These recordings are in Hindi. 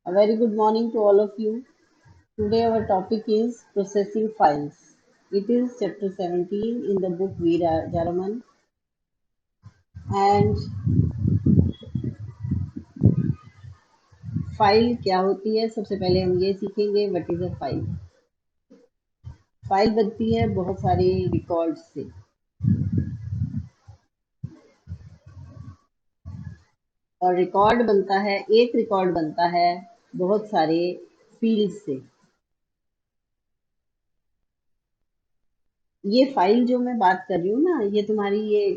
A very good morning to all of you. Today our topic is processing files. It is chapter 17 in the book Veera Jaraman, and file क्या होती है सबसे पहले हम ये सीखेंगे what is a file. File बनती है बहुत सारे रिकॉर्ड्स से और एक रिकॉर्ड बनता है बहुत सारे फील्ड से। ये फाइल जो मैं बात कर रही हूँ ना, ये तुम्हारी ये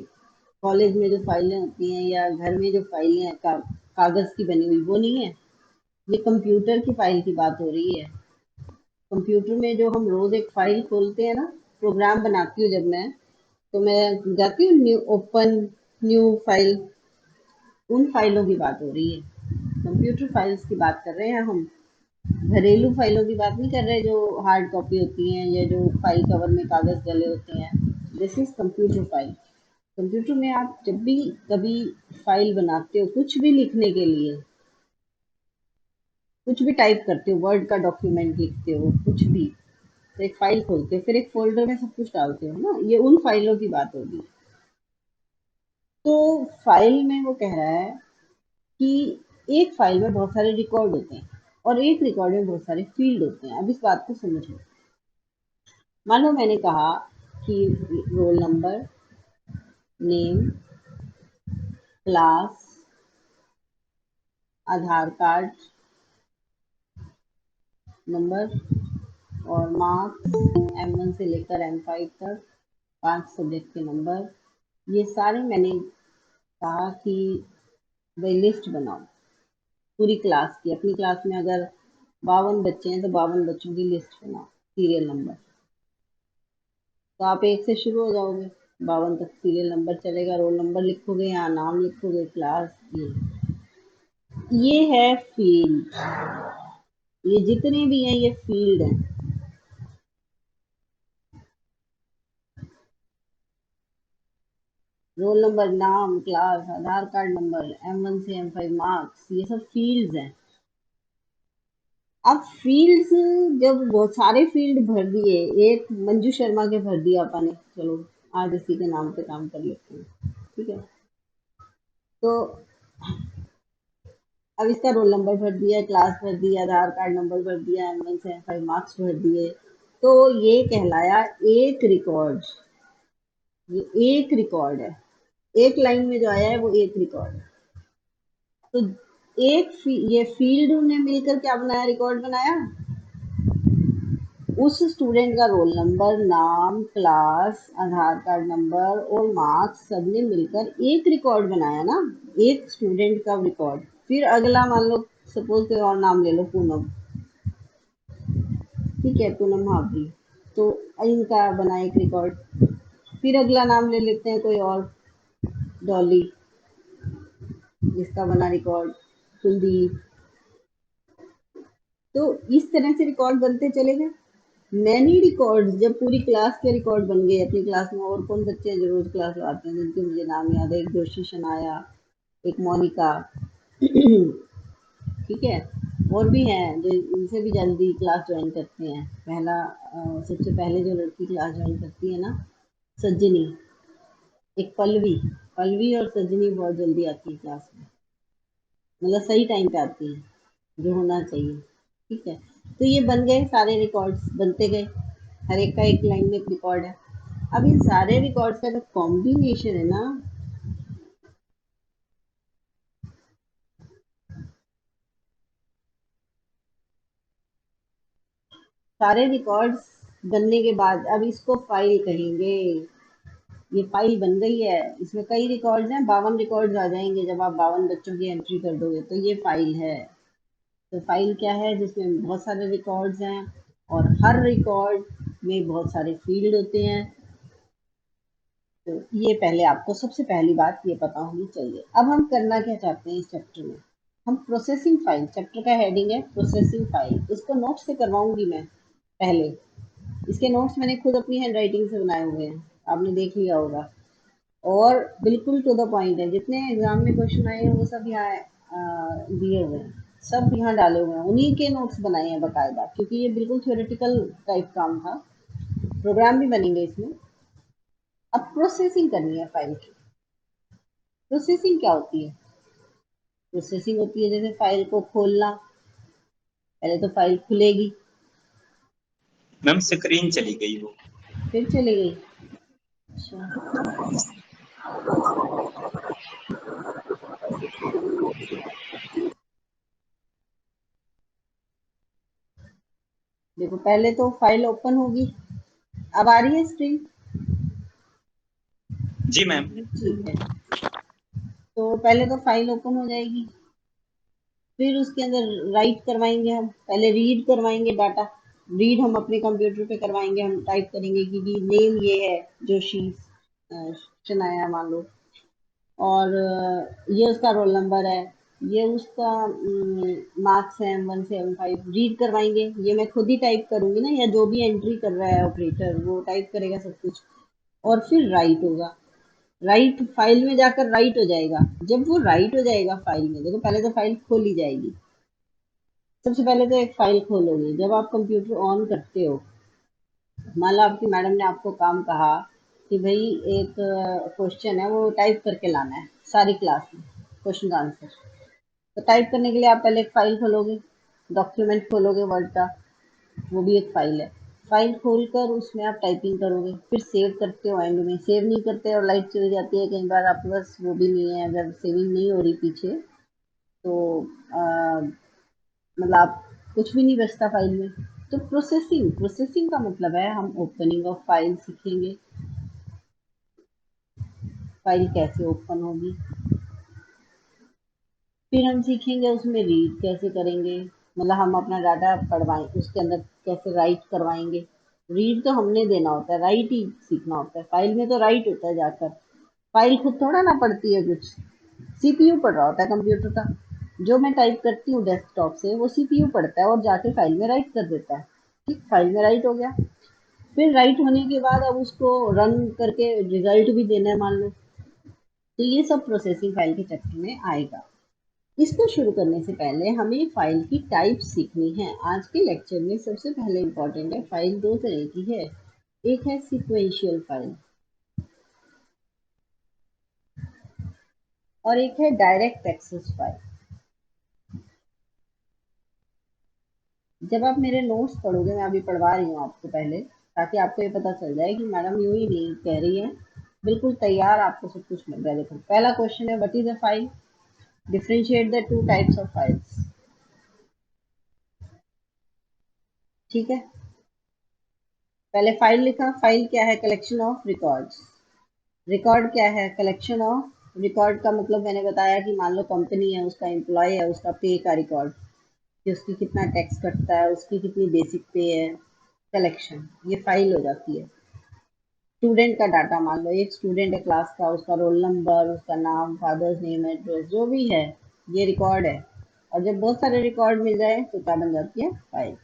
कॉलेज में जो फाइलें होती हैं या घर में जो फाइलें हैं कागज की बनी हुई वो नहीं है। ये कंप्यूटर की फाइल की बात हो रही है। कंप्यूटर में जो हम रोज एक फाइल खोलते हैं ना, प्रोग्राम बनाती हूँ जब मैं, तो मैं जाती हूँ न्यू ओपन न्यू फाइल, उन फाइलों की बात हो रही है। कंप्यूटर फाइल्स की बात कर रहे हैं हम। घरेलू फाइलों की बात नहीं कर रहे जो हार्ड कॉपी होती हैं या जो फाइल कवर में कागज डले होते हैं। This is computer file. Computer में आप जब भी कभी फाइल बनाते हो कुछ भी लिखने के लिए, कुछ भी टाइप करते हो, वर्ड का डॉक्यूमेंट लिखते हो, कुछ भी, तो एक फाइल खोलते हो, फिर एक फोल्डर में सब कुछ डालते हो ना, ये उन फाइलों की बात होगी। तो फाइल में वो कह रहा है कि एक फाइल में बहुत सारे रिकॉर्ड होते हैं और एक रिकॉर्ड में बहुत सारे फील्ड होते हैं। अब इस बात को समझ लो। मानो मैंने कहा कि रोल नंबर, नेम, क्लास, आधार कार्ड नंबर और मार्क्स, M1 से लेकर M5 तक, 5 सब्जेक्ट के नंबर, ये सारे मैंने कहा कि भाई लिस्ट बनाओ पूरी क्लास की। अपनी क्लास में अगर 52 बच्चे हैं तो 52 बच्चों की लिस्ट बनाओ, सीरियल नंबर। तो आप एक से शुरू हो जाओगे, 52 तक सीरियल नंबर चलेगा, रोल नंबर लिखोगे, यहाँ नाम लिखोगे, क्लास। ये है फील्ड। ये जितने भी हैं ये फील्ड हैं। रोल नंबर, नाम, क्लास, आधार कार्ड नंबर, M1 से M5 मार्क्स, ये सब फील्ड्स हैं। अब फील्ड्स, जब बहुत सारे फील्ड भर दिए, एक मंजू शर्मा के भर दिया अपन ने, चलो आज इसी के नाम पे काम कर लेते हैं, ठीक है। तो अब इसका रोल नंबर भर दिया, क्लास भर दिया, आधार कार्ड नंबर भर दिया, M1 से M5 मार्क्स भर दिए, तो ये कहलाया एक रिकॉर्ड। ये एक रिकॉर्ड है, एक लाइन में जो आया है वो एक रिकॉर्ड है। तो ये फील्ड ने मिलकर क्या बनाया, रिकॉर्ड बनाया। उस स्टूडेंट का रोल नंबर, नाम, क्लास, आधार कार्ड नंबर और मार्क्स सबने मिलकर एक रिकॉर्ड बनाया ना, एक स्टूडेंट का रिकॉर्ड। फिर अगला मान लो, सपोज कोई और नाम ले लो, पूनम, ठीक है, पूनम हाबरी, तो इनका बना एक रिकॉर्ड। फिर अगला नाम ले लेते हैं कोई और, डॉली, जिसका बना रिकॉर्ड, कुलदीप। तो इस तरह से रिकॉर्ड बनते चले गए। मैनी रिकॉर्ड्स, जब पूरी क्लास के रिकॉर्ड बन गए। अपनी क्लास में और कौन बच्चे हैं जो रोज क्लास आते हैं जिनके मुझे नाम याद है, एक जोशी शनाया, एक मोनिका, ठीक है, और भी हैं जो इनसे भी जल्दी क्लास ज्वाइन करते हैं। सबसे पहले जो लड़की क्लास ज्वाइन करती है ना, सज्जनी, एक पल्लवी। पल्लवी और सज्जनी बहुत जल्दी आती है क्लास में, मतलब सही टाइम पे आती है जो होना चाहिए, ठीक है। तो ये बन गए सारे रिकॉर्ड्स, बनते गए, हर एक का एक लाइन में एक रिकॉर्ड है। अब इन सारे रिकॉर्ड्स का जो कॉम्बिनेशन है ना, सारे रिकॉर्ड्स बनने के बाद अब इसको फाइल कहेंगे। ये फाइल बन गई है, इसमें कई रिकॉर्ड्स हैं, 52 रिकॉर्ड्स आ जाएंगे जब आप 52 बच्चों की एंट्री कर दोगे, तो ये फाइल है। तो फाइल क्या है, जिसमें बहुत सारे रिकॉर्ड्स हैं और हर रिकॉर्ड में बहुत सारे फील्ड होते हैं। तो ये पहले आपको सबसे पहली बात ये पता होनी चाहिए। अब हम करना क्या चाहते हैं इस चैप्टर में, हम प्रोसेसिंग फाइल, चैप्टर का हेडिंग है प्रोसेसिंग फाइल, इसको नोट से करवाऊंगी मैं पहले। इसके नोट्स मैंने खुद अपनी हैंड राइटिंग से बनाए हुए हैं, आपने देख लिया होगा, और बिल्कुल टू द पॉइंट है। जितने एग्जाम में क्वेश्चन आए हैं वो सब यहाँ दिए हुए हैं। सब यहाँ डाले हुए हैं, उन्हीं के नोट्स बनाए हैं बकायदा, क्योंकि ये बिल्कुल थ्योरेटिकल टाइप काम था। प्रोग्राम भी बनेंगे इसमें। अब प्रोसेसिंग करनी है फाइल की। प्रोसेसिंग क्या होती है? प्रोसेसिंग होती है जैसे फाइल को खोलना। पहले तो फाइल खुलेगी, मैम स्क्रीन चली गई वो। फिर चली गई। अच्छा, देखो पहले तो फाइल ओपन होगी। अब आ रही है स्क्रीन? जी मैम। ठीक है। तो पहले तो फाइल ओपन हो जाएगी, फिर उसके अंदर राइट करवाएंगे हम, पहले रीड करवाएंगे डाटा। रीड हम अपने कंप्यूटर पे करवाएंगे, हम टाइप करेंगे कि नेम ये है, जोशी शनाया मान लो, और ये उसका रोल नंबर है, ये उसका मार्क्स है 175। रीड करवाएंगे, ये मैं खुद ही टाइप करूंगी ना, या जो भी एंट्री कर रहा है ऑपरेटर वो टाइप करेगा सब कुछ। और फिर राइट होगा। राइट फाइल में जाकर राइट हो जाएगा। जब वो राइट हो जाएगा फाइल में, देखो पहले तो फाइल खोली जाएगी। सबसे पहले तो एक फाइल खोलोगे जब आप कंप्यूटर ऑन करते हो। मान लो आपकी मैडम ने आपको काम कहा कि भाई एक क्वेश्चन है, वो टाइप करके लाना है सारी क्लास में, क्वेश्चन का आंसर। तो टाइप करने के लिए आप पहले एक फाइल खोलोगे, डॉक्यूमेंट खोलोगे वर्ड का, वो भी एक फाइल है। फाइल खोलकर उसमें आप टाइपिंग करोगे, फिर सेव करते हो, एंड में सेव नहीं करते और लाइट चली जाती है कई बार, आपके पास वो भी नहीं है, अगर सेविंग नहीं हो रही पीछे, तो मतलब आप कुछ भी नहीं बचता फाइल में। तो प्रोसेसिंग, प्रोसेसिंग का मतलब है हम ओपनिंग ऑफ फाइल सीखेंगे, फाइल कैसे ओपन होगी। फिर हम सीखेंगे उसमें रीड कैसे करेंगे, मतलब हम अपना डाटा पढ़वाएं, उसके अंदर कैसे राइट करवाएंगे। रीड तो हमने देना होता है, राइट ही सीखना होता है। फाइल में तो राइट होता है जाकर, फाइल खुद थोड़ा ना पढ़ती है कुछ, सीपीयू पढ़ रहा होता है कंप्यूटर का। जो मैं टाइप करती हूँ डेस्कटॉप से, वो सीपीयू पढ़ता है और जाके फाइल में राइट कर देता है। ठीक, फाइल में राइट हो गया। फिर राइट होने के बाद अब उसको रन करके रिजल्ट भी देना है मान लो, तो ये सब प्रोसेसिंग फाइल के चक्कर में आएगा। इसको शुरू करने से पहले हमें फाइल की टाइप सीखनी है। आज के लेक्चर में सबसे पहले इम्पोर्टेंट है, फाइल दो तरह की है। एक है सीक्वेंशियल फाइल और एक है डायरेक्ट एक्सेस फाइल। जब आप मेरे नोट्स पढ़ोगे, मैं अभी पढ़वा रही हूँ आपको पहले, ताकि आपको ये पता चल जाए कि मैडम यूं ही नहीं कह रही है, बिल्कुल तैयार आपको सब कुछ मिल रहा है। देखो पहला क्वेश्चन है, what is a file? Differentiate the two types of files. ठीक है, पहले फाइल लिखा। फाइल क्या है? Collection of records. रिकॉर्ड क्या है? कलेक्शन ऑफ रिकॉर्ड का मतलब मैंने बताया कि मान लो कंपनी है, उसका एम्प्लॉय है, उसका पे का रिकॉर्ड, कि उसकी कितना टैक्स कटता है, उसकी कितनी बेसिक पे है, कलेक्शन, ये फाइल हो जाती है। स्टूडेंट का डाटा, मान लो एक स्टूडेंट है क्लास का, उसका रोल नंबर, उसका नाम, फादर्स नेम, एड्रेस, जो भी है, ये रिकॉर्ड है। और जब बहुत सारे रिकॉर्ड मिल जाए तो क्या बन जाती है? फाइल।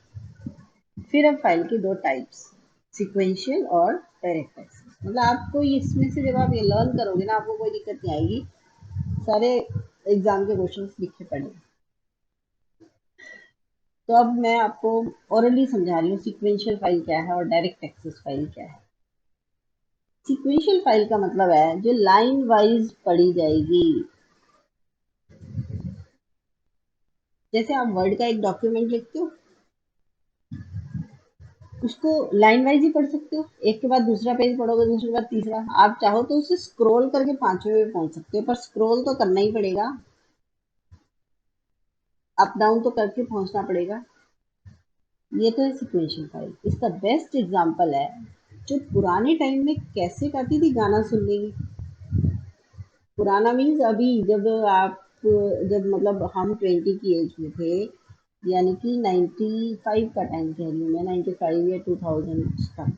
फिर अब फाइल की दो टाइप्स, सीक्वेंशियल और डायरेक्ट एक्सेस। मतलब आपको इसमें से जब आप ये लर्न करोगे ना, आपको कोई दिक्कत नहीं आएगी, सारे एग्जाम के क्वेश्चंस लिखे पड़े। तो अब मैं आपको ओरली समझा रही हूँ सीक्वेंशियल फाइल क्या है और डायरेक्ट एक्सेस फाइल क्या है। सीक्वेंशियल फाइल का मतलब है जो लाइन वाइज पढ़ी जाएगी। जैसे आप वर्ड का एक डॉक्यूमेंट लिखते हो, उसको लाइन वाइज ही पढ़ सकते हो, एक के बाद दूसरा पेज पढ़ोगे, दूसरे के बाद तीसरा। आप चाहो तो उसे स्क्रॉल करके पांचवें पे पहुंच सकते हो, पर स्क्रॉल तो करना ही पड़ेगा, अप डाउन तो करके पहुंचना पड़ेगा। ये तो है सीक्वेंशियल फाइल। इसका बेस्ट एग्जांपल है, जो पुराने टाइम में कैसेट आती थी गाना सुनने की। पुराना मीन्स अभी जब आप, जब मतलब हम 20 की एज में थे, यानी कि 95 का टाइम कह रही हूँ मैं, 95 या 2000 तक,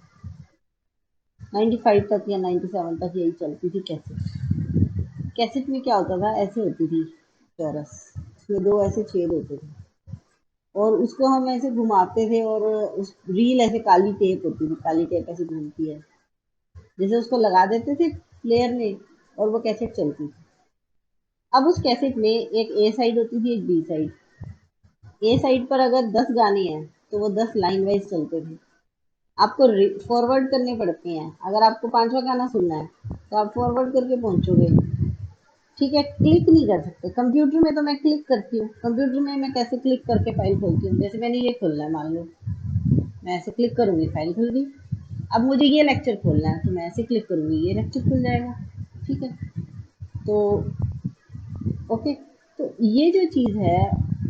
95 तक या 97 तक यही चलती थी कैसेट। कैसेट में क्या होता था, ऐसे होती थी चौरस, उसमें दो ऐसे छेद होते थे, और उसको हम ऐसे घुमाते थे, और उस रील ऐसे काली टेप होती थी, काली टेप ऐसे घूमती है, जैसे उसको लगा देते थे प्लेयर में, और वो कैसेट चलती थी। अब उस कैसेट में एक ए साइड होती थी, एक बी साइड। ए साइड पर अगर 10 गाने हैं तो वो 10 लाइन वाइज चलते थे। आपको फॉरवर्ड करने पड़ते हैं। अगर आपको पांचवा गाना सुनना है तो आप फॉरवर्ड करके पहुंचोगे। ठीक है, क्लिक नहीं कर सकते। कंप्यूटर में तो मैं क्लिक करती हूँ। कंप्यूटर में मैं कैसे क्लिक करके फाइल खोलती हूँ, जैसे मैंने ये खोलना है मान लो, मैं ऐसे क्लिक करूंगी फाइल खुल गई। अब मुझे ये लेक्चर खोलना है तो मैं ऐसे क्लिक करूंगी ये लेक्चर खुल जाएगा। ठीक है, तो ओके। तो ये जो चीज है,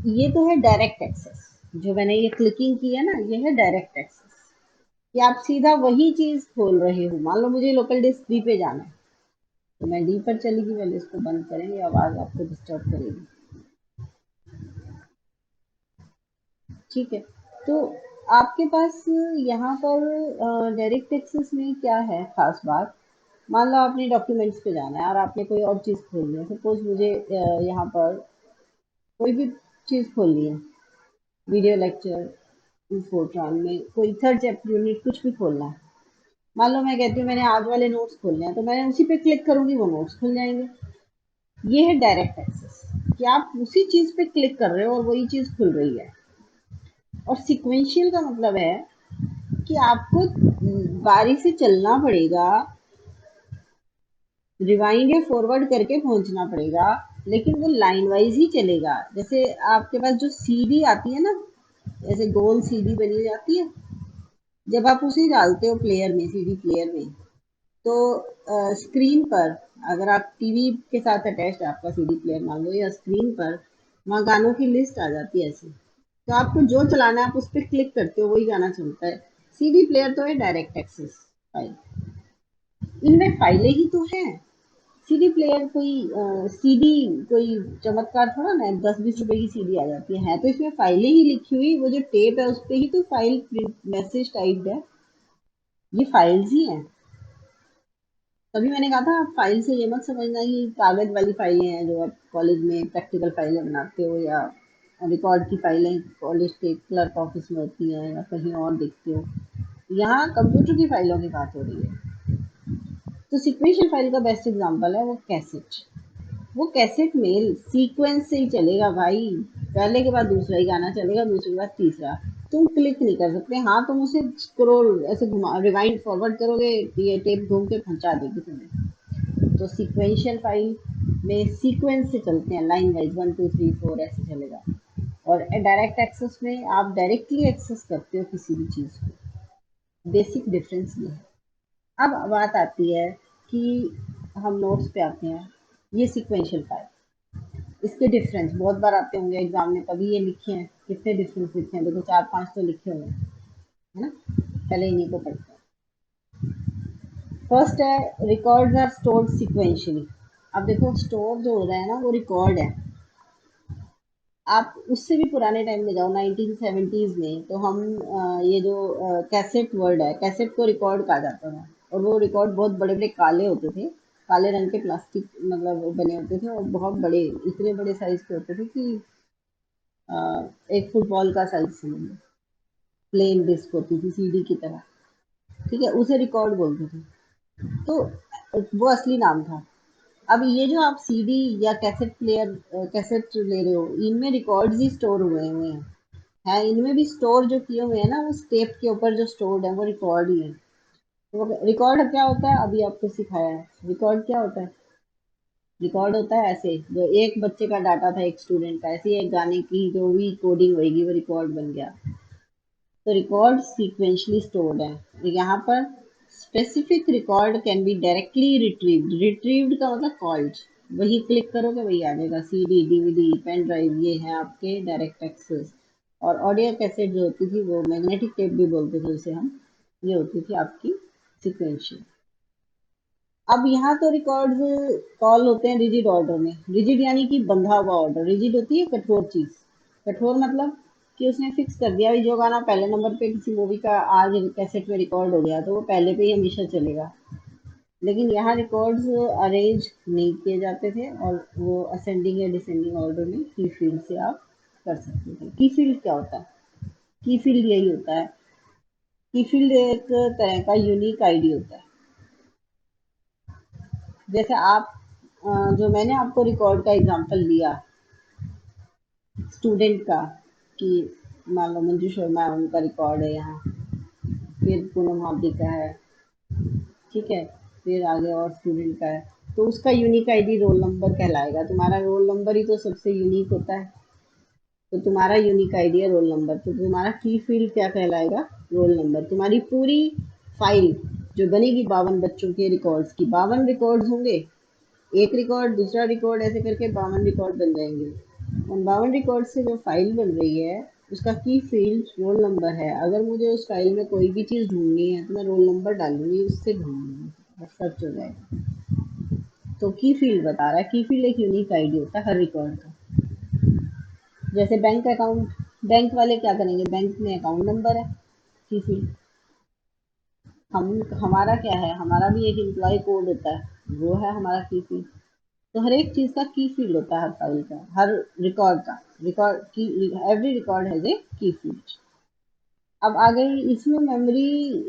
ये तो है डायरेक्ट एक्सेस। जो मैंने ये क्लिकिंग की है ना, ये है डायरेक्ट एक्सेस, कि आप सीधा वही चीज खोल रहे हो। मान लो मुझे लोकल डिस्क डी पे जाना है तो मैं डी पर चलेगी। पहले इसको बंद करेंगे, आवाज आपको डिस्टर्ब करेगी। ठीक है, तो आपके पास यहाँ पर डायरेक्ट एक्सेस में क्या है खास बात। मान लो आपने डॉक्यूमेंट्स पे जाना है और आपने कोई और चीज़ खोलनी है। सपोज मुझे यहाँ पर कोई भी चीज़ खोलनी है, वीडियो लेक्चर फोरट्रान में कोई थर्ड चैप्टर यूनिट कुछ भी खोलना है। मान लो मैं कहती हूँ मैंने आज वाले नोट्स खोलने हैं, तो मैं उसी पे क्लिक करूंगी, वो नोट्स खुल जाएंगे। ये है डायरेक्ट एक्सेस, कि आप उसी चीज़ पे क्लिक कर रहे हो और वही चीज़ खुल रही है। और सिक्वेंशियल का मतलब है कि आपको बारी से चलना पड़ेगा, रिवाइंड या फॉरवर्ड करके पहुंचना पड़ेगा, लेकिन वो लाइन वाइज ही चलेगा। जैसे आपके पास जो सीडी आती है ना, जैसे गोल सीडी बनी जाती है, जब आप उसे डालते हो प्लेयर में, सीडी प्लेयर में, तो स्क्रीन पर, अगर आप टीवी के साथ अटैच्ड है आपका सीडी प्लेयर मान लो, या स्क्रीन पर वहाँ गानों की लिस्ट आ जाती है ऐसे। तो आपको जो चलाना है आप उस पर क्लिक करते हो, वही गाना चलता है। सीडी प्लेयर तो है डायरेक्ट एक्सेस फाइल, इनमें फाइलें ही तो हैं। सीडी प्लेयर कोई सीडी कोई चमत्कार थोड़ा ना है, 10-20 रुपए की सीडी आ जाती है तो इसमें फाइलें ही लिखी हुई। वो जो टेप है उस पे ही तो फाइल मैसेज टाइप्ड है, ये फाइल्स ही हैं। तभी मैंने कहा था आप फाइल से ये मत समझना कि कागज वाली फाइलें हैं जो आप कॉलेज में प्रैक्टिकल फाइलें बनाते हो, या रिकॉर्ड की फाइलें कॉलेज के क्लर्क ऑफिस में होती हैं या कहीं और देखते हो। यहाँ कंप्यूटर की फाइलों की बात हो रही है। तो सिक्वेंशियल फाइल का बेस्ट एग्जांपल है वो कैसेट। वो कैसेट में सीक्वेंस से ही चलेगा भाई। पहले के बाद दूसरा ही गाना चलेगा, दूसरे के बाद तीसरा। तुम क्लिक नहीं कर सकते। हाँ, तुम उसे स्क्रॉल ऐसे घुमा रिवाइंड फॉरवर्ड करोगे, ये टेप घूम के पहुंचा देगी तुम्हें। तो सीक्वेंशियल फाइल में सीक्वेंस से चलते हैं, लाइन वाइज 1 2 3 4 ऐसे चलेगा। और डायरेक्ट एक्सेस में आप डायरेक्टली एक्सेस करते हो किसी भी चीज को। बेसिक डिफरेंस ये है। अब बात आती है कि हम नोट्स पे आते हैं। ये सीक्वेंशियल फाइल, इसके डिफरेंस बहुत बार आते होंगे एग्जाम में, तभी ये लिखे हैं। कितने डिफरेंस लिखे हैं देखो, 4-5 तो लिखे हुए हैं, है ना। पहले इन्हीं को पढ़ते हैं। फर्स्ट है रिकॉर्ड्स आर स्टोर्ड सिक्वेंशियली। अब देखो, स्टोर जो हो रहा है ना वो रिकॉर्ड है। आप उससे भी पुराने टाइम में जाओ, 1970s में, तो हम ये जो कैसेट वर्ड है, कैसेट को रिकॉर्ड कहा जाता था। और वो रिकॉर्ड बहुत बड़े बड़े काले होते थे, काले रंग के प्लास्टिक मतलब वो बने होते थे, और बहुत बड़े, इतने बड़े साइज के होते थे कि अ, एक फुटबॉल का साइज समझ लो। प्लेन डिस्क होती थी सीडी की तरह। ठीक है, उसे रिकॉर्ड बोलते थे। तो वो असली नाम था। अब ये जो आप सीडी या कैसेट प्लेयर, कैसेट ले रहे हो, इनमें रिकॉर्ड्स ही स्टोर हुए हुए हैं। है, इनमें भी स्टोर जो किए हुए हैं ना, उस टेप के ऊपर जो स्टोर्ड है वो रिकॉर्ड ही है। तो रिकॉर्ड क्या होता है, अभी आपको सिखाया है। रिकॉर्ड क्या होता है? रिकॉर्ड होता है ऐसे, जो एक बच्चे का डाटा था, एक स्टूडेंट का, ऐसे ही एक गाने की जो भी कोडिंग होगी वो रिकॉर्ड बन गया। तो रिकॉर्ड सीक्वेंशली स्टोर्ड है। यहाँ पर specific record can be directly retrieved. Retrieved का मतलब कॉल्ड। वही क्लिक करोगे वही आ जाएगा। सीडी, डीवीडी, पेन ड्राइव, ये है आपके डायरेक्ट एक्सेस। और ऑडियो कैसेट जो होती थी वो मैग्नेटिक टेप भी बोलते थे उसे हम, ये होती थी आपकी सिक्वेंशियल। अब यहाँ तो रिकॉर्ड्स कॉल होते हैं रिजिड ऑर्डर में। रिजिड यानी कि बंधा हुआ ऑर्डर। रिजिड होती है कठोर चीज। कठोर मतलब कि उसने फिक्स कर दिया भाई, जो गाना पहले नंबर पे किसी मूवी का आज कैसेट में रिकॉर्ड हो गया तो वो पहले पे ही हमेशा चलेगा। लेकिन यहाँ रिकॉर्ड्स अरेंज नहीं किए जाते थे, और वो असेंडिंग या डिसेंडिंग ऑर्डर में की फील्ड से आप कर सकते थे। की फील्ड क्या होता है? की फील्ड यही होता है। की फील्ड एक तरह का यूनिक आईडी होता है। जैसे आप जो मैंने आपको रिकॉर्ड का एग्जांपल दिया स्टूडेंट का, कि मान लो मंजू शर्मा उनका रिकॉर्ड है यहाँ, फिर पूनम हार्दिक का है, ठीक है, फिर आगे और स्टूडेंट का है, तो उसका यूनिक आईडी रोल नंबर कहलाएगा। तुम्हारा रोल नंबर ही तो सबसे यूनिक होता है, तो तुम्हारा यूनिक आईडी है रोल नंबर, तो तुम्हारा की फील्ड क्या कहलाएगा? Roll number. तुम्हारी पूरी फाइल जो बनेगी 52 बच्चों के रिकॉर्ड्स की, 52 रिकॉर्ड्स होंगे, एक रिकॉर्ड दूसरा रिकॉर्ड ऐसे करके 52 रिकॉर्ड बन जाएंगे। उन 52 रिकॉर्ड से जो फाइल बन रही है उसका की फील्ड रोल नंबर है। अगर मुझे उस फाइल में कोई भी चीज़ ढूंढनी है तो मैं रोल नंबर डालूंगी, उससे ढूंढूंगी, बस सर्च हो जाएगा। तो की फील्ड बता रहा है, की फील्ड एक यूनिक आईडी होता है हर रिकॉर्ड का। जैसे बैंक अकाउंट, बैंक वाले क्या करेंगे, बैंक में अकाउंट नंबर है की फील्ड। हम हमारा क्या है, हमारा भी एक एम्प्लॉय कोड होता है, वो है हमारा की फील्ड। तो हर एक चीज का की फील्ड होता है, हर फाइल का, हर रिकॉर्ड का, रिकॉर्ड की, एवरी रिकॉर्ड हैज ए की फील्ड। अब आ गई इसमें मेमोरी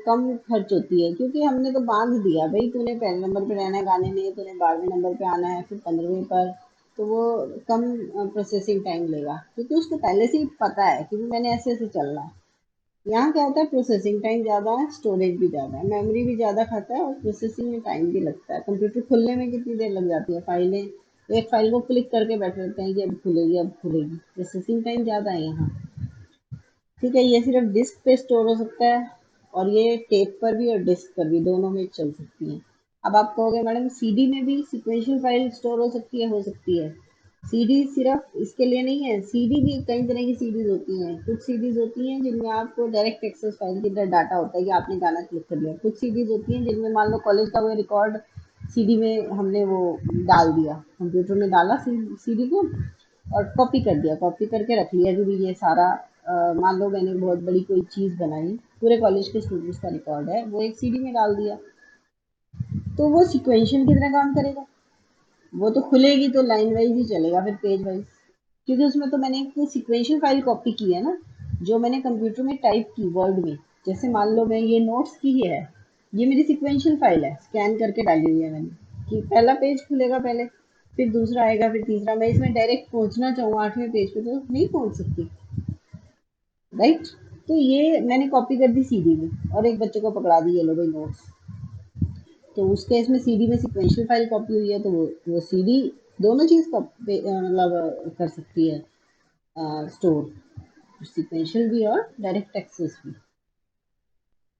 कम खर्च होती है, क्योंकि हमने तो बांध दिया भाई, तूने पहले नंबर पे रहना है गाने में, तूने 12वें नंबर पे आना है, फिर 15वें पर, तो वो कम प्रोसेसिंग टाइम लेगा, क्योंकि उसको पहले से ही पता है कि मैंने ऐसे ऐसे चलना है। यहाँ क्या होता है, प्रोसेसिंग टाइम ज़्यादा है, स्टोरेज भी ज़्यादा है, मेमोरी भी ज़्यादा खाता है, और प्रोसेसिंग में टाइम भी लगता है। कंप्यूटर खुलने में कितनी देर लग जाती है, फाइलें, एक फाइल को क्लिक करके बैठे रहते हैं कि अब खुलेगी अब खुलेगी, प्रोसेसिंग टाइम ज़्यादा है यहाँ। ठीक है, ये सिर्फ डिस्क पे स्टोर हो सकता है, और ये टेप पर भी और डिस्क पर भी, दोनों में चल सकती है। अब आप कहोगे मैडम सीडी में भी सिक्वेंशियल फाइल स्टोर हो सकती है। सीडी सिर्फ इसके लिए नहीं है, सीडी भी कई तरह की सीडीज होती हैं। कुछ सीडीज होती हैं जिनमें आपको डायरेक्ट एक्सेस फाइल की तरह डाटा होता है कि आपने गाना क्लिक कर लिया। कुछ सीडीज होती हैं जिनमें मान लो कॉलेज का कोई रिकॉर्ड सीडी में हमने वो डाल दिया, कंप्यूटर में डाला सीडी को, और कॉपी कर दिया, कॉपी करके रख लिया कि भी ये सारा मान लो मैंने बहुत बड़ी कोई चीज़ बनाई, पूरे कॉलेज के स्टूडेंट्स का रिकॉर्ड है, वो एक सीडी में डाल दिया, तो वो सिक्वेंशियल की तरह काम करेगा। वो तो खुलेगी तो लाइन वाइज ही चलेगा, फिर पेज वाइज, क्योंकि उसमें तो मैंने एक सिक्वेंशियल फाइल कॉपी की है ना, जो मैंने कंप्यूटर में टाइप की वर्ड में। जैसे मान लो मैं ये नोट्स की ही है, ये मेरी सिक्वेंशियल फाइल है, स्कैन करके डाली हुई है मैंने, कि पहला पेज खुलेगा पहले, फिर दूसरा आएगा, फिर तीसरा। मैं इसमें डायरेक्ट पहुंचना चाहूँ 8वें पेज पे तो नहीं पहुंच सकती, राइट। तो ये मैंने कॉपी कर दी सीडी में, और एक बच्चे को पकड़ा दी ये लो भाई नोट्स, तो उस केस में सीडी में सिक्वेंशियल फाइल कॉपी हुई है, तो वो सीडी दोनों चीज मतलब कर सकती है स्टोर, सिक्वेंशियल भी और डायरेक्ट एक्सेस भी।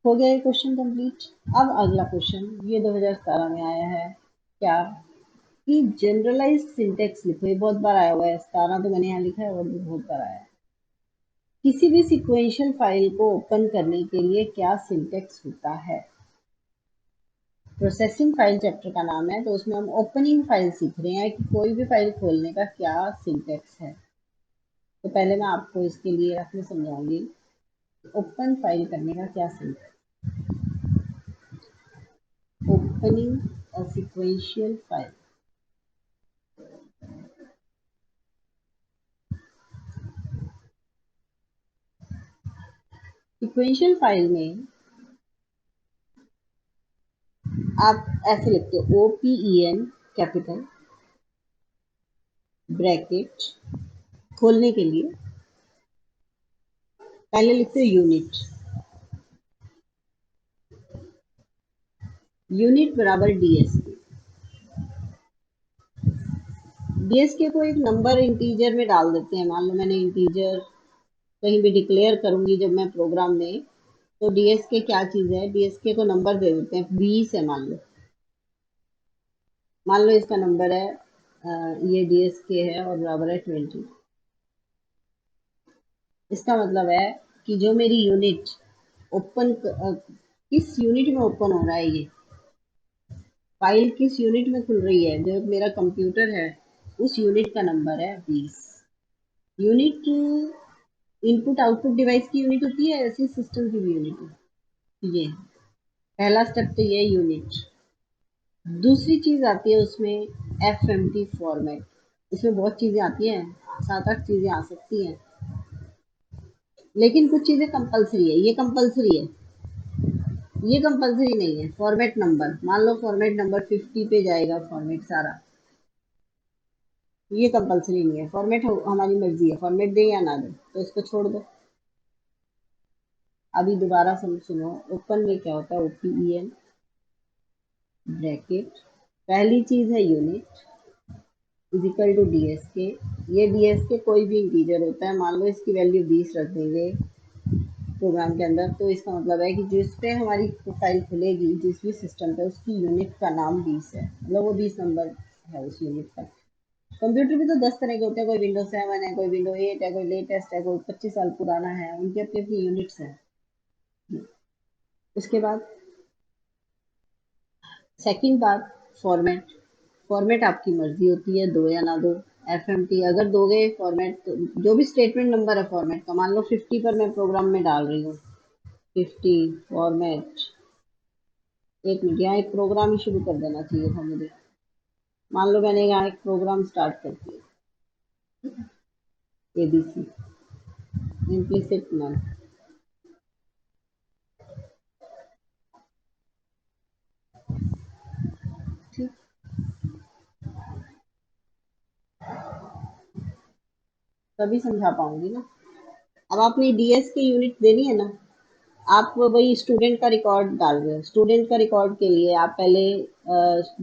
हो गया ये क्वेश्चन कंप्लीट। अब अगला क्वेश्चन, ये 2017 में आया है, क्या कि जनरलाइज्ड सिंटेक्स लिखो। ये बहुत बार आया हुआ है, 17 तो मैंने यहाँ लिखा है और भी बहुत बार आया है। किसी भी सिक्वेंशियल फाइल को ओपन करने के लिए क्या सिंटेक्स होता है? प्रोसेसिंग फाइल चैप्टर का नाम है, तो उसमें हम ओपनिंग फाइल सीख रहे हैं कि कोई भी फाइल खोलने का क्या सिंटेक्स है। तो पहले मैं आपको इसके लिए रखने समझाऊंगी, ओपन फाइल करने का क्या syntax. Opening a sequential file, sequential file में आप ऐसे लिखते हो OPEN कैपिटल ब्रैकेट, खोलने के लिए पहले लिखते हो यूनिट, यूनिट बराबर DSK। DSK को एक नंबर इंटीजर में डाल देते हैं। मान लो मैंने इंटीजर कहीं भी डिक्लेयर करूंगी जब मैं प्रोग्राम में, तो DSK क्या चीज है, DSK को नंबर दे देते हैं, 20 है मान लो इसका नंबर है ये DSK है और बराबर है 20। इसका मतलब है कि जो मेरी यूनिट ओपन, किस यूनिट में ओपन हो रहा है, ये फाइल किस यूनिट में खुल रही है, जो मेरा कंप्यूटर है उस यूनिट का नंबर है 20। यूनिट इनपुट आउटपुट डिवाइस की यूनिट होती है, ऐसी सिस्टम की भी यूनिट है। ये पहला स्टेप तो ये यूनिट। दूसरी चीज आती है उसमें FMT फॉर्मेट। इसमें बहुत चीजें आती हैं, 7-8 चीजें आ सकती हैं, लेकिन कुछ चीजें कंपलसरी है। ये कंपलसरी है, ये कंपलसरी नहीं है। फॉर्मेट नंबर, मान लो फॉर्मेट नंबर 50 पे जाएगा फॉर्मेट सारा, ये कंपलसरी नहीं है, फॉर्मेट हमारी मर्जी है, फॉर्मेट दे या ना दे, तो इसको छोड़ दो। अभी दोबारा सुनो, ओपन में क्या होता है, OPEN ब्रैकेट, पहली चीज है unit is equal to DSK। ये DSK कोई भी इंटीजर होता है, मान लो इसकी वैल्यू 20 रख देंगे प्रोग्राम के अंदर, तो इसका मतलब है कि जिस पे हमारी प्रोफाइल खुलेगी, जिस भी सिस्टम पे, उसकी यूनिट का नाम 20 है, मतलब वो 20 नंबर है उस यूनिट का। कंप्यूटर भी तो 10 तरह के होते हैं, कोई Windows 7 है, कोई Windows 8 है, कोई लेटेस्ट है, कोई 25 साल पुराना है, उनकी अपनी अपनी यूनिट्स हैं। उसके बाद सेकंड बात, फॉर्मेट। फॉर्मेट आपकी मर्जी होती है, दो या ना दो। FMT अगर दोगे फॉर्मेट, तो जो भी स्टेटमेंट नंबर है फॉर्मेट का, मान लो 50 पर मैं प्रोग्राम में डाल रही हूँ, 50 फॉर्मेट। एक मिनट, यहाँ एक प्रोग्राम ही शुरू कर देना चाहिए था मुझे। मान लो मैंने यहाँ एक प्रोग्राम स्टार्ट कर दिया, ABC इम्प्लिसिट नन। ठीक, तभी समझा पाऊंगी ना। अब आपने DS की यूनिट देनी है ना, आप वही स्टूडेंट का रिकॉर्ड डाल रहे हो। स्टूडेंट का रिकॉर्ड के लिए आप पहले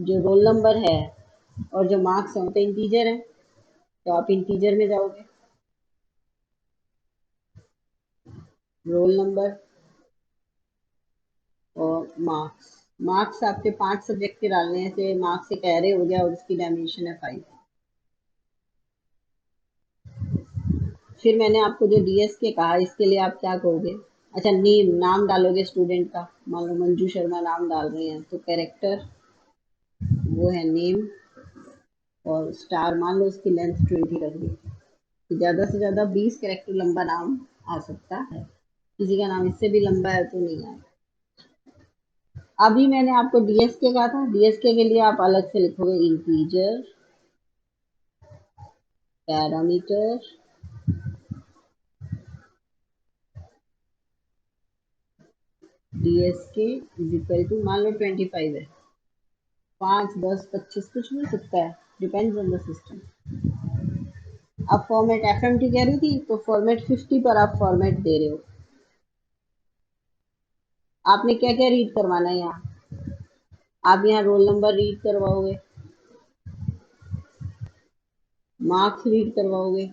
जो रोल नंबर है और जो मार्क्स हैं वो तो इंटीजर है, तो आप इंटीजर में जाओगे, रोल नंबर और मार्क्स। मार्क्स आपके 5 सब्जेक्ट के डालने हैं, तो मार्क्स एक एरे हो गया और उसकी डायमेंशन है 5। फिर मैंने आपको जो DSK कहा, इसके लिए आप क्या कहोगे, अच्छा नेम, नाम डालोगे स्टूडेंट का, मान लो मंजू शर्मा नाम डाल रहे हैं, तो कैरेक्टर वो है नेम, और स्टार मान लो उसकी लेंथ 20 रख दी, तो ज़्यादा से ज़्यादा 20 कैरेक्टर लंबा नाम आ सकता है। किसी का नाम इससे भी लंबा है तो नहीं आएगा। अभी मैंने आपको DSK कहा था, DSK के लिए आप अलग से लिखोगे integer parameter DSK is equal to, मान लो 25 है, 5 10 25 कुछ भी हो सकता है, डिपेंड्स ऑन द सिस्टम। अब फॉर्मेट FMT कह रही थी, तो फॉर्मेट 50 पर आप फॉर्मेट दे रहे हो। आपने क्या क्या रीड करवाना है यहाँ, आप यहाँ रोल नंबर रीड करवाओगे, मार्क्स रीड करवाओगे,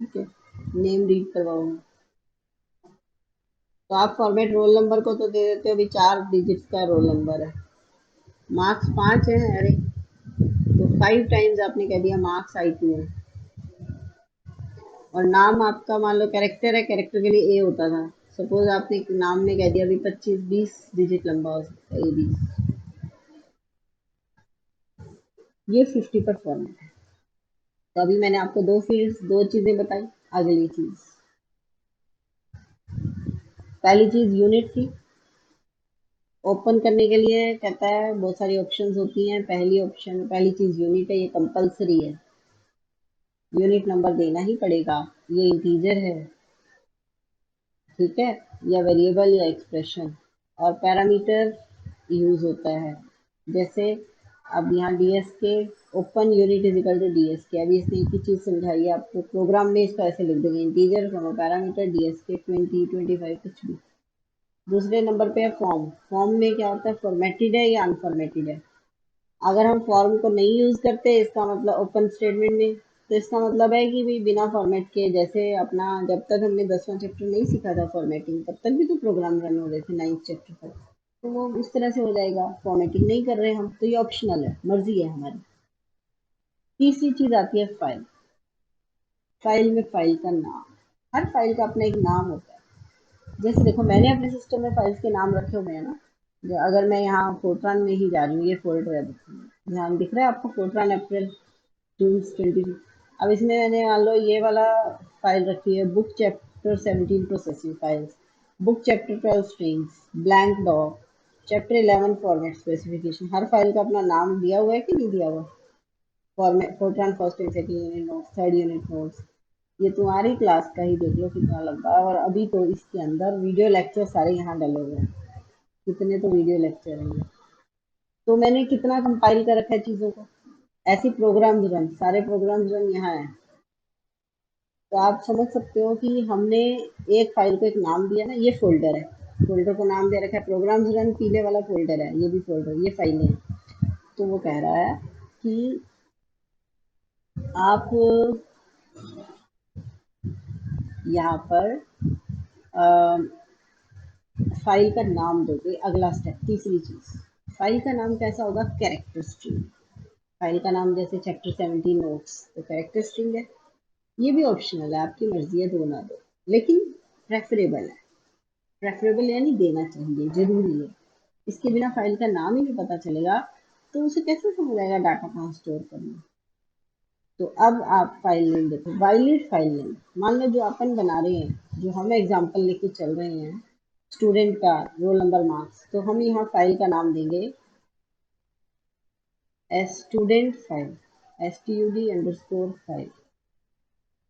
ठीक है, नेम रीड करवाओगे। तो आप फॉर्मेट रोल नंबर को तो दे देते हो, अभी 4 डिजिट्स का रोल नंबर है, मार्क्स 5 है, अरे तो 5 टाइम्स आपने कह दिया मार्क्स IT है। और नाम आपका मान लो कैरेक्टर है, कैरेक्टर के लिए A होता था, सपोज आपने नाम में कह दिया अभी 25 20 डिजिट लंबा हो सकता है A20। ये 50 पर फॉर्मेट है। तो अभी मैंने आपको दो फील्ड्स, दो चीजें बताई। अगली चीज, पहली चीज यूनिट थी, ओपन करने के लिए कहता है बहुत सारी ऑप्शंस होती हैं, पहली चीज यूनिट है, ये कंपलसरी है, यूनिट नंबर देना ही पड़ेगा। ये इंटीजर है, ठीक है, या वेरिएबल या एक्सप्रेशन। और पैरामीटर यूज होता है, जैसे अब यहाँ DSK open unit is equal to DSK। अभी इसने एक ही चीज समझाई है आपको, प्रोग्राम में इसको ऐसे लिख देंगे, इंटीजर फ्रॉम पैरामीटर DSK 20 25 कुछ भी। दूसरे नंबर पे है फॉर्म। फॉर्म में क्या होता है, फॉर्मेटेड है या अनफॉर्मेटेड है। अगर हम फॉर्म को नहीं यूज करते, इसका मतलब ओपन स्टेटमेंट में, तो इसका मतलब है कि भाई बिना फॉर्मेट के, जैसे अपना जब तक हमने 10वां चैप्टर नहीं सीखा था फॉर्मेटिंग, तब तक भी तो प्रोग्राम रन हो रहे थे 9th चैप्टर तक, तो वो इस तरह से हो जाएगा। फॉर्मेटिंग नहीं कर रहे हम, तो ये ऑप्शनल है, मर्जी है हमारी। तीसरी चीज आती है फाइल। फाइल में फाइल का नाम, हर फाइल का अपना एक नाम होता है। जैसे देखो, मैंने अपने सिस्टम में फाइल्स के नाम रखे हुए हैं ना, अगर मैं यहाँ फोर्ट्रान में ही जा रही हूँ, ये फोल्डर है, ध्यान दिख रहा है आपको, फोर्ट्रान अप्रैल जून 22। अब इसमें मैंने मान लो ये वाला फाइल रखी है, book chapter 17 processing files, book chapter 12 strings, blank doc, chapter 11 format specification. हर फाइल का अपना नाम दिया हुआ है कि नहीं दिया हुआ, format Fortran first and second unit notes, third unit notes. ये तुम्हारी क्लास का ही देख लो कितना लंबा है, और अभी तो इसके अंदर वीडियो लेक्चर सारे यहाँ डले हुए हैं, कितने तो वीडियो लेक्चर हैं। तो मैंने कितना कंपाइल कर रखा है चीजों को। ऐसी प्रोग्राम रन, सारे प्रोग्राम रन यहाँ है। तो आप समझ सकते हो कि हमने एक फाइल को एक नाम दिया ना, ये फोल्डर है, फोल्डर को नाम दे रखा है प्रोग्राम्स रन, पीले वाला फोल्डर है, ये भी फोल्डर, ये फाइलें हैं। तो वो कह रहा है कि आप यहाँ पर फाइल का नाम दोगे। अगला स्टेप, तीसरी चीज, फाइल का नाम कैसा होगा? Character string. फाइल का नाम जैसे चैप्टर 17 नोट्स, तो कैरेक्टर स्ट्रिंग है। ये भी ऑप्शनल है, आपकी मर्जी है, दो ना दो, लेकिन प्रेफरेबल है। प्रेफरेबल यानी देना चाहिए, जरूरी है। इसके बिना फाइल का नाम ही नहीं पता चलेगा तो उसे कैसे समझ आएगा डाटा कहाँ स्टोर करना। तो अब आप फाइल नेम देखो, वायलेट फाइल नेम। मान लो जो अपन बना रहे हैं, जो हम एग्जांपल लेके चल रहे हैं, स्टूडेंट का रोल नंबर मार्क्स, तो हम यहाँ फाइल का नाम देंगे स्टूडेंट फाइल, STUD_फाइल,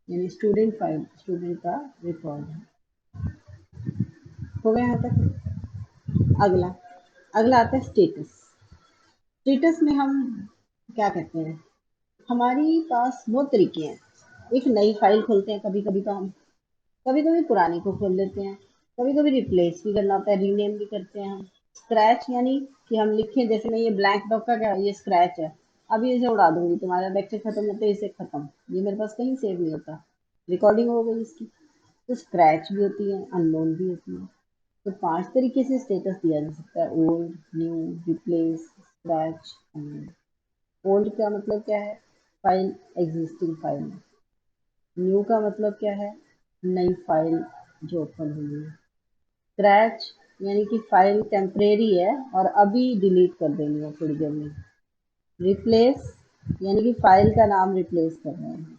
यानी स्टूडेंट फाइल, स्टूडेंट का रिकॉर्ड है। हो गया यहाँ तक? अगला, अगला आता है स्टेटस। स्टेटस में हम क्या कहते हैं? हमारी पास बहुत तरीके हैं। एक नई फाइल खोलते हैं कभी कभी, तो हम कभी कभी पुरानी को खोल लेते हैं, कभी कभी रिप्लेस भी करना होता है, रीनेम भी करते हैं हम। स्क्रैच यानी कि हम लिखें, जैसे मैं ये ब्लैंक डॉक का क्या, ये स्क्रैच है, अभी इसे उड़ा दूंगी, तुम्हारा लेक्चर खत्म होते ही इसे खत्म, ये मेरे पास कहीं सेव नहीं होता, रिकॉर्डिंग हो गई इसकी। तो स्क्रैच भी होती है, अननोन भी होती है। तो 5 तरीके से स्टेटस दिया जा सकता है: old, new, replace, scratch, unknown. Old का मतलब क्या है? फाइल एग्जिस्टिंग फाइल में। न्यू का मतलब क्या है? नई फाइल जो ओपन हुई है। स्क्रैच यानी कि फाइल टेम्परेरी है और अभी डिलीट कर देनी है थोड़ी देर में। रिप्लेस यानी कि फाइल का नाम रिप्लेस कर रहे हैं,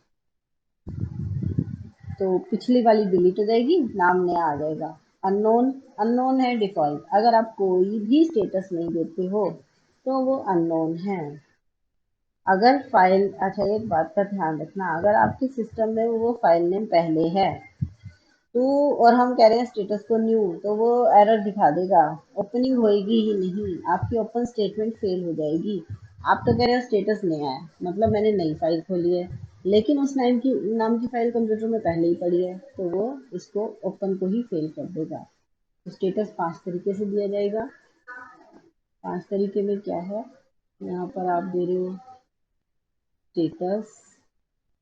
तो पिछली वाली डिलीट हो जाएगी, नाम नया आ जाएगा। अननोन, अननोन है डिफॉल्ट, अगर आप कोई भी स्टेटस नहीं देते हो तो वो अननोन है। अगर फाइल, अच्छा एक बात का ध्यान रखना, अगर आपके सिस्टम में वो फाइल नेम पहले है तो, और हम कह रहे हैं स्टेटस को न्यू, तो वो एरर दिखा देगा, ओपनिंग होएगी ही नहीं, आपकी ओपन स्टेटमेंट फेल हो जाएगी। आप तो कह रहे हो स्टेटस नया है, मतलब मैंने नई फाइल खोली है, लेकिन उस नाम की फाइल कंप्यूटर में पहले ही पड़ी है, तो वो इसको ओपन को ही फेल कर देगा। तो स्टेटस 5 तरीके से दिया जाएगा। 5 तरीके में क्या है, यहाँ पर आप दे रहे हो स्टेटस,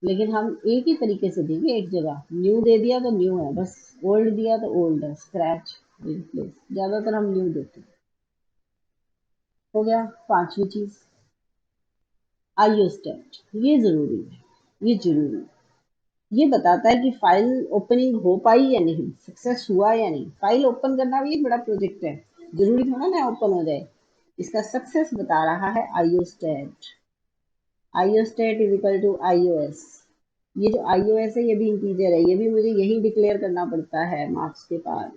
लेकिन हम एक ही तरीके से देंगे, एक जगह न्यू दे दिया तो न्यू है बस, ओल्ड दिया तो ओल्ड है, स्क्रैच, रिप्लेस, ज्यादातर हम न्यू देते हैं। हो गया। पांचवी चीज, आईओ स्टेट। ये जरूरी है, ये जरूरी है। ये बताता है कि फाइल ओपनिंग हो पाई या नहीं, सक्सेस हुआ या नहीं। फाइल ओपन करना भी एक बड़ा प्रोजेक्ट है, जरूरी थोड़ा ना ओपन हो जाए। इसका सक्सेस बता रहा है IO stat. IO stat is equal to IOS. ये जो आईओएस है ये भी इंटीजर है, ये भी मुझे यही डिक्लेयर करना पड़ता है मार्क्स के बाद।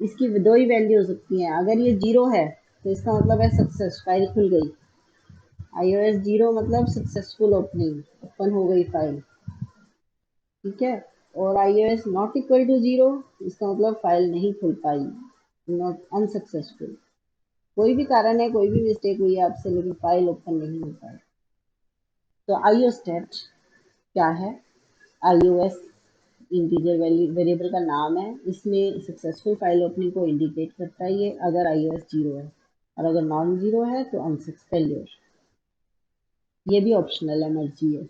इसकी दो ही वैल्यू हो सकती है, अगर ये 0 है तो इसका मतलब है सक्सेस, फाइल खुल गई। आईओएस 0 मतलब सक्सेसफुल ओपनिंग, ओपन हो गई फाइल, ठीक है। और आईओएस नॉट इक्वल टू 0, इसका मतलब फाइल नहीं खुल पाई, नॉट, अनसक्सेसफुल। कोई भी कारण है, कोई भी मिस्टेक हुई है आपसे, लेकिन फाइल ओपन नहीं हो पाई। तो आईओ स्टेट क्या है? आईओएस इंटीजर वेरिएबल का नाम है, इसमें सक्सेसफुल फाइल ओपनिंग को इंडिकेट करता है ये, अगर आईओएस 0 है, और अगर नॉन जीरो है तो अनसक्स फेल्योर। ये भी ऑप्शनल है, मर्जी है।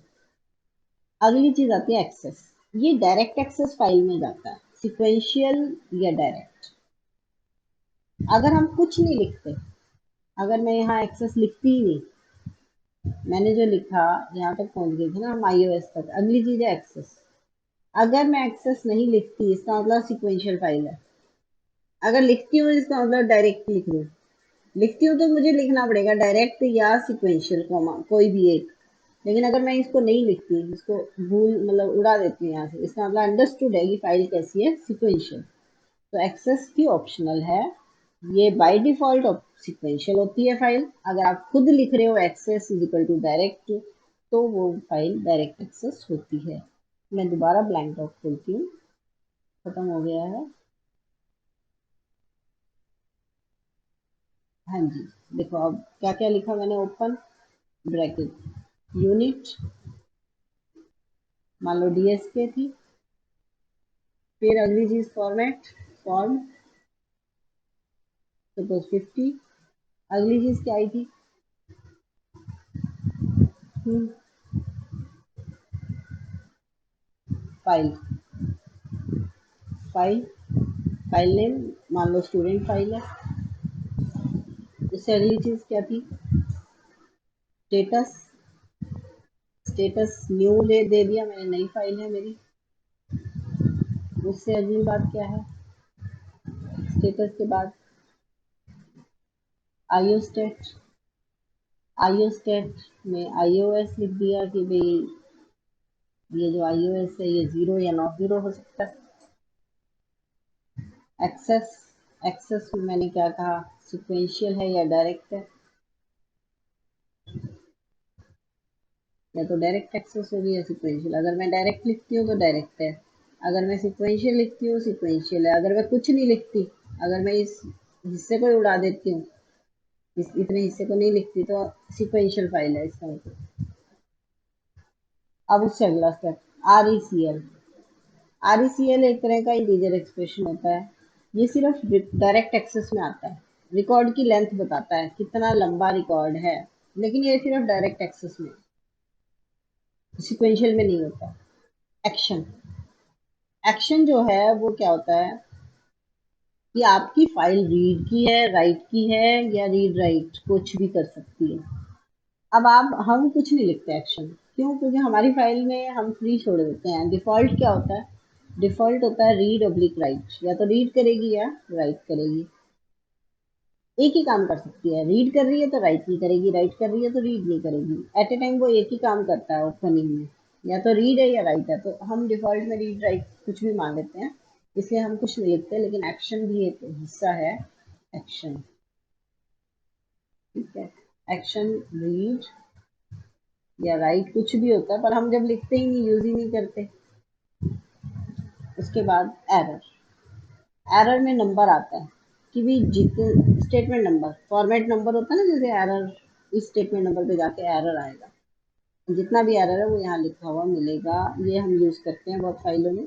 अगली चीज आती है एक्सेस। ये डायरेक्ट एक्सेस फाइल में जाता है, सिक्वेंशियल या डायरेक्ट। अगर हम कुछ नहीं लिखते, अगर मैं यहाँ एक्सेस लिखती ही नहीं, मैंने जो लिखा यहाँ तक पहुंच गई थी ना हम आईओएस तक, अगली चीज है एक्सेस। अगर मैं एक्सेस नहीं लिखती, इसका मतलब सिक्वेंशियल फाइल है। अगर लिखती हूँ इसका मतलब डायरेक्ट लिख रही हूँ। लिखती हूँ तो मुझे लिखना पड़ेगा डायरेक्ट या सिक्वेंशियल, कॉमा कोई भी एक। लेकिन अगर मैं इसको नहीं लिखती, इसको भूल मतलब उड़ा देती हूँ यहाँ से, इसका मतलब अंडरस्टूड है कि फाइल कैसी है, सिक्वेंशियल। तो एक्सेस भी ऑप्शनल है। ये बाय डिफॉल्ट सिक्वेंशियल होती है फाइल। अगर आप खुद लिख रहे हो access is equal to direct, तो वो फाइल डायरेक्ट एक्सेस होती है। मैं दोबारा ब्लैंक डॉट खोलती हूँ, खत्म हो गया है। हाँ जी, देखो अब क्या क्या लिखा मैंने, ओपन ब्रैकेट यूनिट, मान लो डीएसके थी, फिर अगली चीज फॉर्मेट, फॉर्म सपोज 50, अगली चीज क्या आई थी, फाइल, फाइल फाइल नेम मान लो स्टूडेंट फाइल है, उससे अगली चीज क्या थी, स्टेटस, स्टेटस न्यू दे दिया मैंने, नई फाइल है मेरी। उससे अगली बात क्या है, स्टेटस के बाद आईओस्टेट, आईओस्टेट में आईओएस लिख दिया कि भाई ये जो आईओएस है ये 0 या नॉट 0 हो सकता है। एक्सेस, एक्सेस में मैंने क्या कहा, सिक्वेंशियल है या डायरेक्ट है, या तो डायरेक्ट एक्सेस होगी या सिक्वेंशियल। अगर मैं डायरेक्ट लिखती हूँ तो डायरेक्ट है, अगर मैं सिक्वेंशियल लिखती हूँ सिक्वेंशियल है, अगर मैं कुछ नहीं लिखती, अगर मैं इस हिस्से को ही उड़ा देती हूँ, इस इतने हिस्से को नहीं लिखती, तो सिक्वेंशियल फाइल है इसका मतलब। अब उससे अगला step, R E C L, R E C L एक तरह का इंटीजर एक्सप्रेशन होता है, ये सिर्फ डायरेक्ट एक्सेस में आता है, रिकॉर्ड की लेंथ बताता है कितना लंबा रिकॉर्ड है, लेकिन ये सिर्फ डायरेक्ट एक्सेस में, सिक्वेंशियल में नहीं होता। एक्शन, एक्शन जो है वो क्या होता है कि आपकी फाइल रीड की है, राइट की है, या रीड राइट कुछ भी कर सकती है। अब आप हम कुछ नहीं लिखते एक्शन, क्यों, क्योंकि हमारी फाइल में हम फ्री छोड़ देते हैं। डिफॉल्ट क्या होता है, डिफॉल्ट होता है रीड ऑब्लिक राइट, या तो रीड करेगी या राइट करेगी, एक ही काम कर सकती है, रीड कर रही है तो राइट नहीं करेगी, राइट कर रही है तो रीड नहीं करेगी, एट ए टाइम वो एक ही काम करता है ओपनिंग में, या तो रीड है या राइट है। तो हम डिफॉल्ट में रीड राइट कुछ भी मान लेते हैं, इसलिए हम कुछ नहीं लिखते, लेकिन एक्शन भी एक हिस्सा है, एक्शन, ठीक है, एक्शन रीड या राइट कुछ भी होता है, पर हम जब लिखते ही नहीं, यूज ही नहीं करते। उसके बाद एरर, एरर में नंबर आता है कि भी जितने स्टेटमेंट नंबर, फॉर्मेट नंबर होता है ना, जैसे एरर, इस स्टेटमेंट नंबर पे जाके एरर आएगा, जितना भी एरर है वो यहाँ लिखा हुआ मिलेगा, ये हम यूज करते हैं बहुत फाइलों में,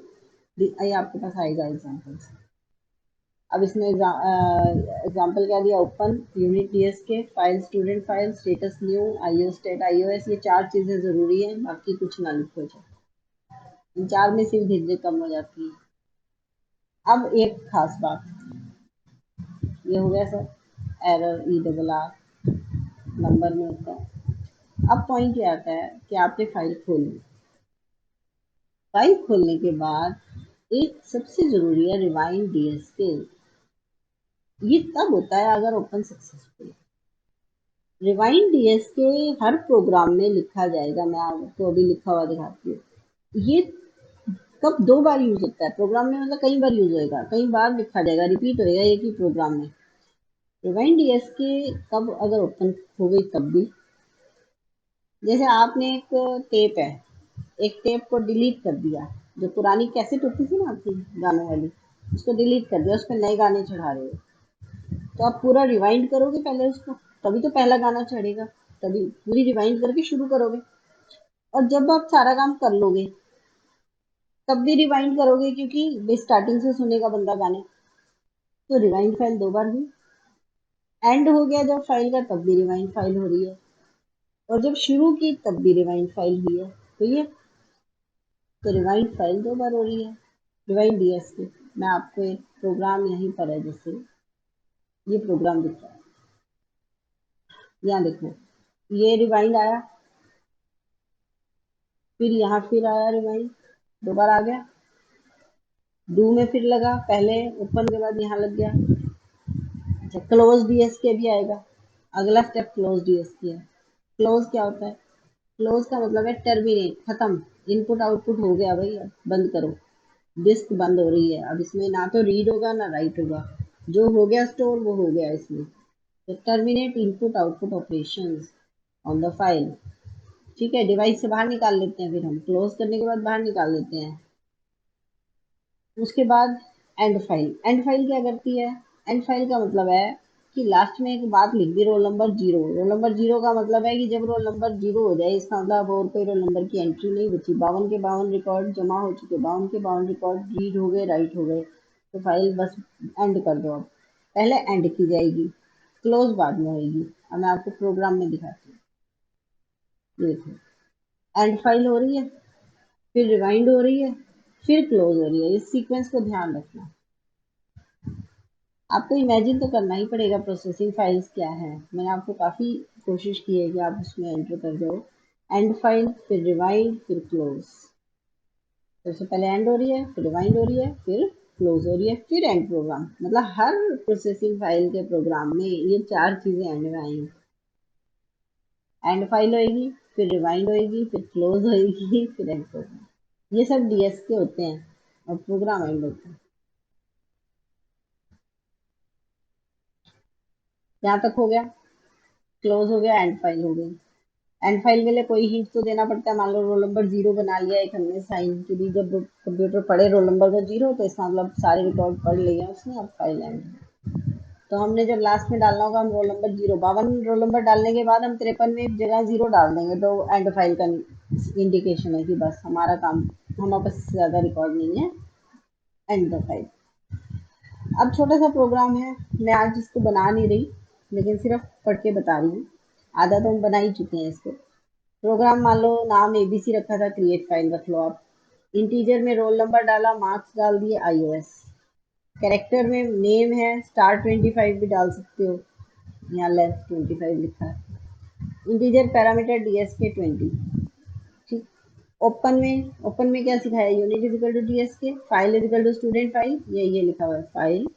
ये आपके पास आएगा एग्जाम्पल्स। अब इसमें एग्जाम्पल क्या दिया, open unit DS K, file student file, status new, IO state iOS, ये चार चीजें जरूरी है, बाकी कुछ ना लिखो जाए, इन चार में सिर्फ झिझक कम हो जाती है। अब एक खास बात, ये हो गया sir error, E double R number में होता है। अब पॉइंट ये आता है कि आपने फाइल खोली, फाइल खोलने के बाद एक सबसे जरूरी है रिवाइंड डीएसके, ये तब होता है अगर ओपन सक्सेसफुल। रिवाइंड डीएसके हर प्रोग्राम में लिखा जाएगा, मैं आपको अभी लिखा हुआ दिखाती हूँ। ये कब दो बार यूज होता है प्रोग्राम में, मतलब कई बार यूज होएगा, कई बार लिखा जाएगा, रिपीट होएगा एक ही प्रोग्राम में। रिवाइंड डीएसके कब अगर ओपन हो गई तब भी, जैसे आपने एक टेप है, एक टेप को डिलीट कर दिया, जो पुरानी कैसेट होती थी ना आपकी गानों वाली, उसको डिलीट कर दिया, उस पर नए गाने चढ़ा रहे हो, तो आप पूरा रिवाइंड करोगे पहले उसको, तभी तो पहला गाना चढ़ेगा, तभी पूरी रिवाइंड करके शुरू करोगे। और जब आप सारा काम कर लोगे तब भी रिवाइंड करोगे, क्योंकि स्टार्टिंग से सुनेगा बंदा गाने, तो रिवाइंड फाइल दो बार हुई। एंड हो गया जब फाइल का, तब भी रिवाइंड फाइल हो रही है, और जब शुरू की तब भी रिवाइंड फाइल हुई है, तो ये, तो रिवाइंड फाइल दो बार हो रही है। रिवाइंड डीएस के, मैं आपको एक प्रोग्राम यहीं पर है, जैसे ये प्रोग्राम दिख रहा है, यहाँ देखो, ये रिवाइंड आया, फिर यहाँ फिर आया रिवाइंड, दो बार आ गया, डू में फिर लगा, पहले ओपन के बाद यहाँ लग गया। अच्छा, क्लोज डीएस के भी आएगा, अगला स्टेप क्लोज डीएस की है। क्लोज क्या होता है, क्लोज का मतलब है टर्मिनेट, खत्म, इनपुट आउटपुट हो गया भाई, अब बंद करो, डिस्क बंद हो रही है, अब इसमें ना तो रीड होगा ना राइट होगा, जो हो गया स्टोर वो हो गया इसमें, तो terminate input output operations on the file, ठीक है, डिवाइस से बाहर निकाल लेते हैं, फिर हम क्लोज करने के बाद बाहर निकाल लेते हैं। उसके बाद एंड फाइल, एंड फाइल क्या करती है, एंड फाइल का मतलब है कि लास्ट में एक बात लिख दी, roll number zero. Roll number zero का मतलब है कि जब रोल नंबर जीरो हो जाए, इसका मतलब और कोई रोल नंबर की एंट्री नहीं बची। 52 के 52 रिकॉर्ड जमा हो चुके, 52 के 52 रिकॉर्ड रीड हो गए, राइट हो गए, तो फाइल बस एंड कर दो। अब पहले एंड की जाएगी, क्लोज बाद में होगी। अब मैं आपको प्रोग्राम में दिखाती हूँ। ये देखो, एंड फाइल हो रही है, फिर रिवाइंड हो रही है, फिर क्लोज हो रही है। इस सीक्वेंस को ध्यान रखना। आपको इमेजिन तो करना ही पड़ेगा प्रोसेसिंग फाइल्स क्या है। मैंने आपको काफ़ी कोशिश की है कि आप उसमें एंटर कर जाओ। एंड फाइल, फिर रिवाइंड, फिर क्लोज। सबसे पहले एंड हो रही है, फिर रिवाइंड हो रही है, फिर क्लोज हो रही है, फिर एंड प्रोग्राम। मतलब हर प्रोसेसिंग फाइल के प्रोग्राम में ये चार चीज़ें एंड में आएंगी। एंड फाइल होएगी, फिर रिवाइंड होएगी, फिर क्लोज होएगी, फिर एंड प्रोग्राम। ये सब डीएस के होते हैं और प्रोग्राम एंड होता है। यहाँ तक हो गया, क्लोज हो गया, एंड फाइल हो गई। एंड फाइल के लिए कोई हिंट तो देना पड़ता है। मान लो रोल नंबर जीरो बना लिया एक हमने साइन के लिए, जब कंप्यूटर पढ़े रोल नंबर को जीरो, तो इसका मतलब सारे रिकॉर्ड पढ़ लिए उसने, अब फाइल एंड। तो हमने जब लास्ट में डालना होगा, हम role number zero, 52 roll number डालने के बाद हम 53 में एक जगह जीरो डाल देंगे, तो एंड फाइल का इंडिकेशन है कि बस हमारा काम, हमारे पास ज़्यादा रिकॉर्ड नहीं है, एंड द फाइल। अब छोटा सा प्रोग्राम है, मैं आज इसको बना नहीं रही, लेकिन सिर्फ पढ़ के बता रही हूँ। आधा तो हम बना ही चुके हैं इसको। प्रोग्राम मान लो नाम एबीसी रखा था, क्रिएट फाइल रख लो आप। इंटीजर में रोल नंबर डाला, मार्क्स डाल दिए, आईओएस। कैरेक्टर में नेम है, स्टार 25 भी डाल सकते हो, यहाँ लेंथ 25 लिखा है। इंटीजर पैरामीटर डीएस के 20। ठीक। ओपन में क्या सिखाया, unit is equal to DS K, file is equal to student file, ये लिखा हुआ है, file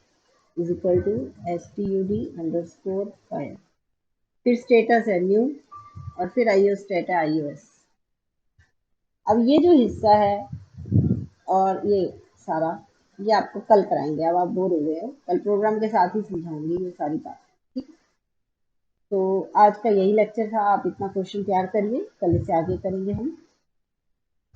is equal to std_file। फिर स्टेटस है न्यू, और फिर आईओ स्टेट है iOS। अब ये जो हिस्सा है और ये सारा, ये आपको कल कराएंगे। अब आप बोर हो गए हो, कल प्रोग्राम के साथ ही समझाऊंगी ये सारी बात। ठीक। तो आज का यही लेक्चर था। आप इतना क्वेश्चन तैयार करिए, कल से आगे करेंगे हम।